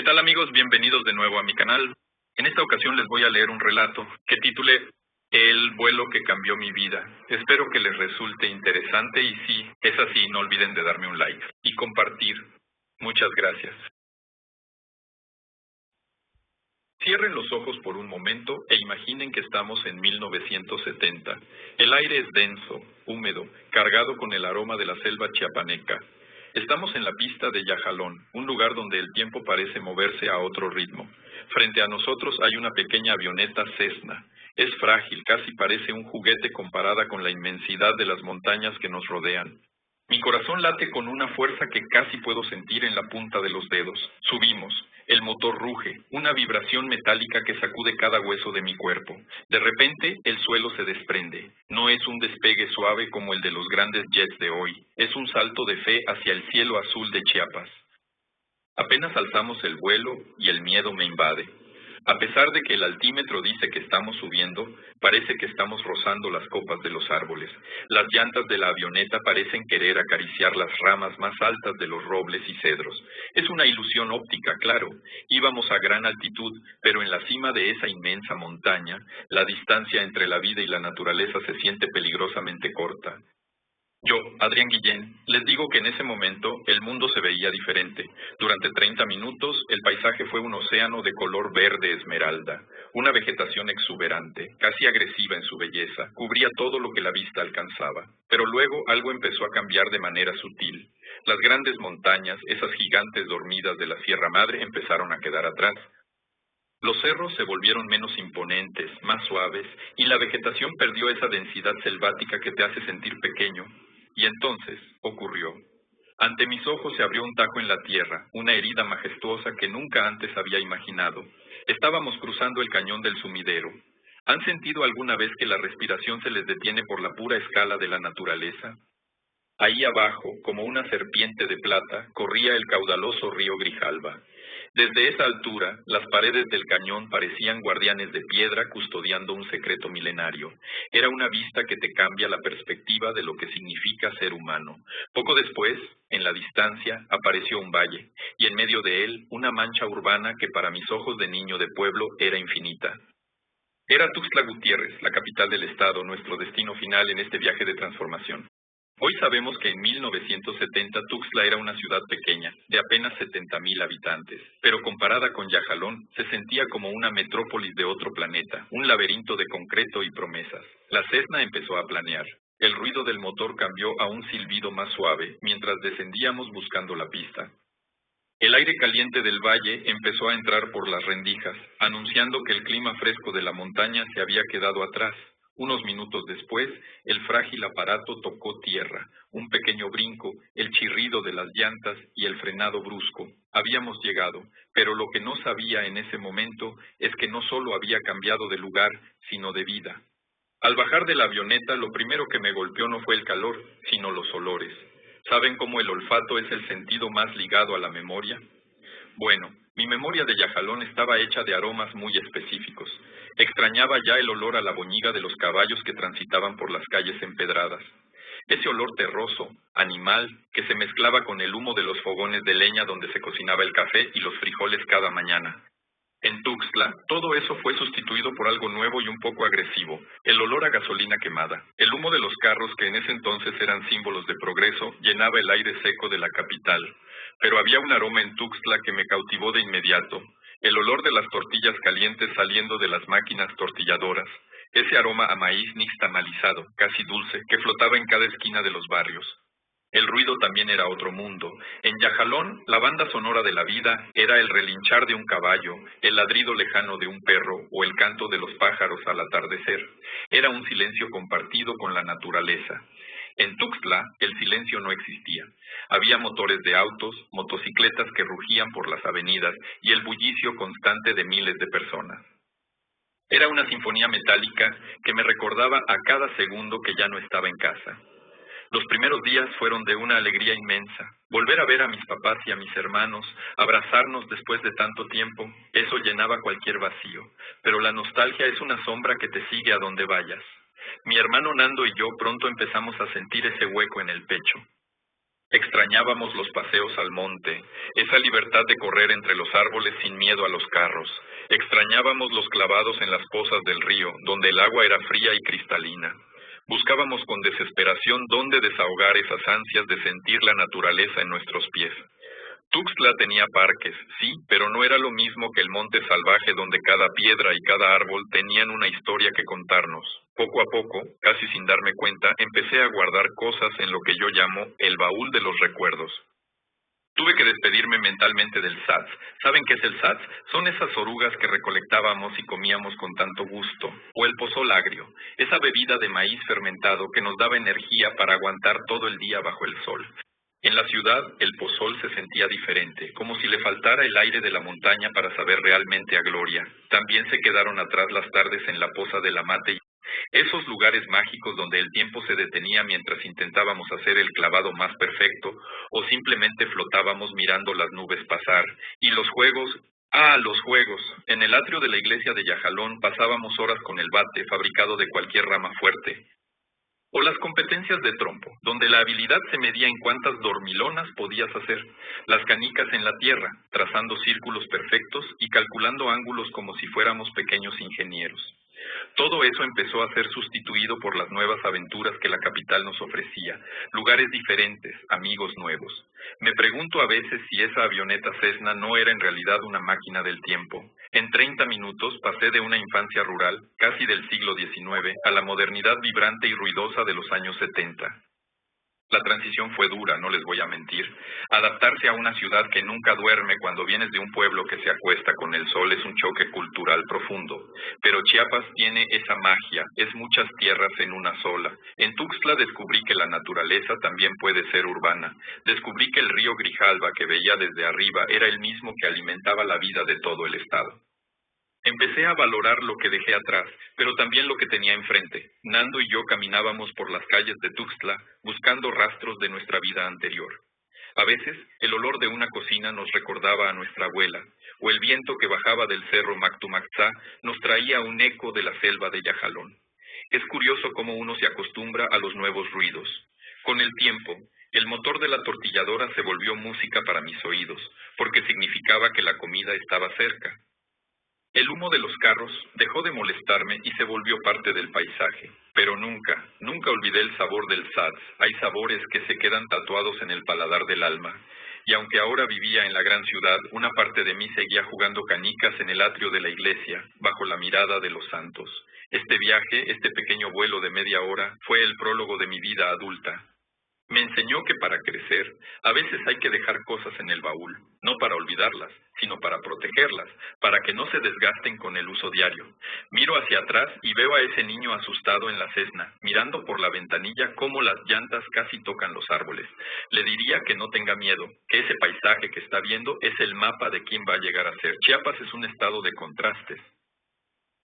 tal amigos? Bienvenidos de nuevo a mi canal. En esta ocasión les voy a leer un relato que titulé El vuelo que cambió mi vida. Espero que les resulte interesante y si es así, no olviden de darme un like y compartir. Muchas gracias. Cierren los ojos por un momento e imaginen que estamos en 1970. El aire es denso, húmedo, cargado con el aroma de la selva chiapaneca. Estamos en la pista de Yajalón, un lugar donde el tiempo parece moverse a otro ritmo. Frente a nosotros hay una pequeña avioneta Cessna. Es frágil, casi parece un juguete comparada con la inmensidad de las montañas que nos rodean. Mi corazón late con una fuerza que casi puedo sentir en la punta de los dedos. Subimos. El motor ruge, una vibración metálica que sacude cada hueso de mi cuerpo. De repente, el suelo se desprende. No es un despegue suave como el de los grandes jets de hoy. Es un salto de fe hacia el cielo azul de Chiapas. Apenas alzamos el vuelo y el miedo me invade. A pesar de que el altímetro dice que estamos subiendo, parece que estamos rozando las copas de los árboles. Las llantas de la avioneta parecen querer acariciar las ramas más altas de los robles y cedros. Es una ilusión óptica, claro. Íbamos a gran altitud, pero en la cima de esa inmensa montaña, la distancia entre la vida y la naturaleza se siente peligrosamente corta. Yo, Adrián Guillén, les digo que en ese momento el mundo se veía diferente. Durante 30 minutos el paisaje fue un océano de color verde esmeralda. Una vegetación exuberante, casi agresiva en su belleza, cubría todo lo que la vista alcanzaba. Pero luego algo empezó a cambiar de manera sutil. Las grandes montañas, esas gigantes dormidas de la Sierra Madre, empezaron a quedar atrás. Los cerros se volvieron menos imponentes, más suaves, y la vegetación perdió esa densidad selvática que te hace sentir pequeño. Y entonces ocurrió. Ante mis ojos se abrió un tajo en la tierra, una herida majestuosa que nunca antes había imaginado. Estábamos cruzando el cañón del Sumidero. ¿Han sentido alguna vez que la respiración se les detiene por la pura escala de la naturaleza? Ahí abajo, como una serpiente de plata, corría el caudaloso río Grijalva. Desde esa altura, las paredes del cañón parecían guardianes de piedra custodiando un secreto milenario. Era una vista que te cambia la perspectiva de lo que significa ser humano. Poco después, en la distancia, apareció un valle, y en medio de él, una mancha urbana que para mis ojos de niño de pueblo era infinita. Era Tuxtla Gutiérrez, la capital del estado, nuestro destino final en este viaje de transformación. Hoy sabemos que en 1970 Tuxtla era una ciudad pequeña, de apenas 70,000 habitantes, pero comparada con Yajalón, se sentía como una metrópolis de otro planeta, un laberinto de concreto y promesas. La Cessna empezó a planear. El ruido del motor cambió a un silbido más suave, mientras descendíamos buscando la pista. El aire caliente del valle empezó a entrar por las rendijas, anunciando que el clima fresco de la montaña se había quedado atrás. Unos minutos después, el frágil aparato tocó tierra. Un pequeño brinco, el chirrido de las llantas y el frenado brusco. Habíamos llegado, pero lo que no sabía en ese momento es que no solo había cambiado de lugar, sino de vida. Al bajar de la avioneta, lo primero que me golpeó no fue el calor, sino los olores. ¿Saben cómo el olfato es el sentido más ligado a la memoria? Bueno, mi memoria de Yajalón estaba hecha de aromas muy específicos. Extrañaba ya el olor a la boñiga de los caballos que transitaban por las calles empedradas. Ese olor terroso, animal, que se mezclaba con el humo de los fogones de leña donde se cocinaba el café y los frijoles cada mañana. En Tuxtla, todo eso fue sustituido por algo nuevo y un poco agresivo, el olor a gasolina quemada. El humo de los carros, que en ese entonces eran símbolos de progreso, llenaba el aire seco de la capital. Pero había un aroma en Tuxtla que me cautivó de inmediato, el olor de las tortillas calientes saliendo de las máquinas tortilladoras, ese aroma a maíz nixtamalizado, casi dulce, que flotaba en cada esquina de los barrios. El ruido también era otro mundo. En Yajalón, la banda sonora de la vida era el relinchar de un caballo, el ladrido lejano de un perro o el canto de los pájaros al atardecer. Era un silencio compartido con la naturaleza. En Tuxtla, el silencio no existía. Había motores de autos, motocicletas que rugían por las avenidas y el bullicio constante de miles de personas. Era una sinfonía metálica que me recordaba a cada segundo que ya no estaba en casa. Los primeros días fueron de una alegría inmensa. Volver a ver a mis papás y a mis hermanos, abrazarnos después de tanto tiempo, eso llenaba cualquier vacío. Pero la nostalgia es una sombra que te sigue a donde vayas. Mi hermano Nando y yo pronto empezamos a sentir ese hueco en el pecho. Extrañábamos los paseos al monte, esa libertad de correr entre los árboles sin miedo a los carros. Extrañábamos los clavados en las pozas del río, donde el agua era fría y cristalina. Buscábamos con desesperación dónde desahogar esas ansias de sentir la naturaleza en nuestros pies. Tuxtla tenía parques, sí, pero no era lo mismo que el monte salvaje donde cada piedra y cada árbol tenían una historia que contarnos. Poco a poco, casi sin darme cuenta, empecé a guardar cosas en lo que yo llamo el baúl de los recuerdos. Tuve que despedirme mentalmente del SATS. ¿Saben qué es el SATS? Son esas orugas que recolectábamos y comíamos con tanto gusto. O el pozol agrio, esa bebida de maíz fermentado que nos daba energía para aguantar todo el día bajo el sol. En la ciudad, el pozol se sentía diferente, como si le faltara el aire de la montaña para saber realmente a gloria. También se quedaron atrás las tardes en la poza de la mate, esos lugares mágicos donde el tiempo se detenía mientras intentábamos hacer el clavado más perfecto, o simplemente flotábamos mirando las nubes pasar. Y los juegos... los juegos. En el atrio de la iglesia de Yajalón pasábamos horas con el bate fabricado de cualquier rama fuerte. O las competencias de trompo, donde la habilidad se medía en cuántas dormilonas podías hacer. Las canicas en la tierra, trazando círculos perfectos y calculando ángulos como si fuéramos pequeños ingenieros. Todo eso empezó a ser sustituido por las nuevas aventuras que la capital nos ofrecía, lugares diferentes, amigos nuevos. Me pregunto a veces si esa avioneta Cessna no era en realidad una máquina del tiempo. En 30 minutos pasé de una infancia rural, casi del siglo XIX, a la modernidad vibrante y ruidosa de los años 70. La transición fue dura, no les voy a mentir. Adaptarse a una ciudad que nunca duerme cuando vienes de un pueblo que se acuesta con el sol es un choque cultural profundo. Pero Chiapas tiene esa magia, es muchas tierras en una sola. En Tuxtla descubrí que la naturaleza también puede ser urbana. Descubrí que el río Grijalva que veía desde arriba era el mismo que alimentaba la vida de todo el estado. Empecé a valorar lo que dejé atrás, pero también lo que tenía enfrente. Nando y yo caminábamos por las calles de Tuxtla, buscando rastros de nuestra vida anterior. A veces, el olor de una cocina nos recordaba a nuestra abuela, o el viento que bajaba del cerro Mactumaxá nos traía un eco de la selva de Yajalón. Es curioso cómo uno se acostumbra a los nuevos ruidos. Con el tiempo, el motor de la tortilladora se volvió música para mis oídos, porque significaba que la comida estaba cerca. El humo de los carros dejó de molestarme y se volvió parte del paisaje. Pero nunca olvidé el sabor del SATS. Hay sabores que se quedan tatuados en el paladar del alma. Y aunque ahora vivía en la gran ciudad, una parte de mí seguía jugando canicas en el atrio de la iglesia, bajo la mirada de los santos. Este viaje, este pequeño vuelo de media hora, fue el prólogo de mi vida adulta. Me enseñó que para crecer, a veces hay que dejar cosas en el baúl, no para olvidarlas, sino para protegerlas, para que no se desgasten con el uso diario. Miro hacia atrás y veo a ese niño asustado en la Cessna, mirando por la ventanilla cómo las llantas casi tocan los árboles. Le diría que no tenga miedo, que ese paisaje que está viendo es el mapa de quién va a llegar a ser. Chiapas es un estado de contrastes.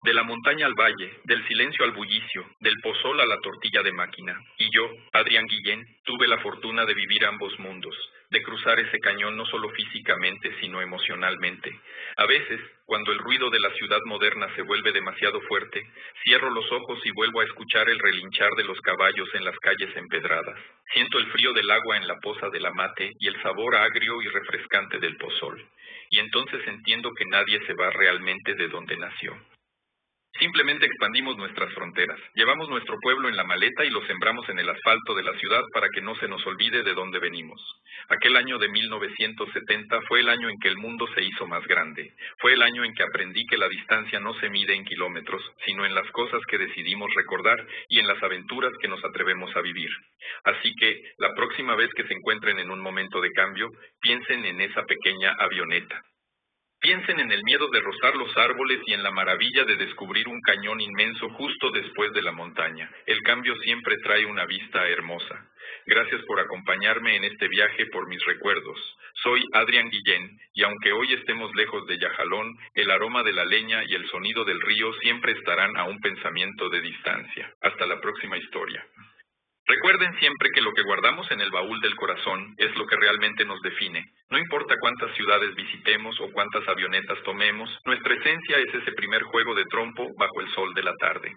De la montaña al valle, del silencio al bullicio, del pozol a la tortilla de máquina. Y yo, Adrián Guillén, tuve la fortuna de vivir ambos mundos, de cruzar ese cañón no solo físicamente, sino emocionalmente. A veces, cuando el ruido de la ciudad moderna se vuelve demasiado fuerte, cierro los ojos y vuelvo a escuchar el relinchar de los caballos en las calles empedradas. Siento el frío del agua en la poza de la mate y el sabor agrio y refrescante del pozol. Y entonces entiendo que nadie se va realmente de donde nació. Simplemente expandimos nuestras fronteras, llevamos nuestro pueblo en la maleta y lo sembramos en el asfalto de la ciudad para que no se nos olvide de dónde venimos. Aquel año de 1970 fue el año en que el mundo se hizo más grande. Fue el año en que aprendí que la distancia no se mide en kilómetros, sino en las cosas que decidimos recordar y en las aventuras que nos atrevemos a vivir. Así que, la próxima vez que se encuentren en un momento de cambio, piensen en esa pequeña avioneta. Piensen en el miedo de rozar los árboles y en la maravilla de descubrir un cañón inmenso justo después de la montaña. El cambio siempre trae una vista hermosa. Gracias por acompañarme en este viaje por mis recuerdos. Soy Adrián Guillén, y aunque hoy estemos lejos de Yajalón, el aroma de la leña y el sonido del río siempre estarán a un pensamiento de distancia. Hasta la próxima historia. Recuerden siempre que lo que guardamos en el baúl del corazón es lo que realmente nos define. No importa cuántas ciudades visitemos o cuántas avionetas tomemos, nuestra esencia es ese primer juego de trompo bajo el sol de la tarde.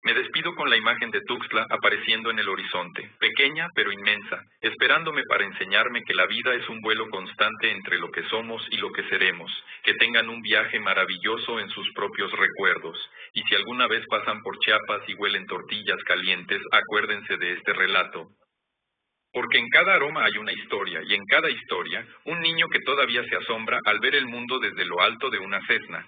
Me despido con la imagen de Tuxtla apareciendo en el horizonte, pequeña pero inmensa, esperándome para enseñarme que la vida es un vuelo constante entre lo que somos y lo que seremos, que tengan un viaje maravilloso en sus propios recuerdos. Y si alguna vez pasan por Chiapas y huelen tortillas calientes, acuérdense de este relato. Porque en cada aroma hay una historia, y en cada historia, un niño que todavía se asombra al ver el mundo desde lo alto de una cesna.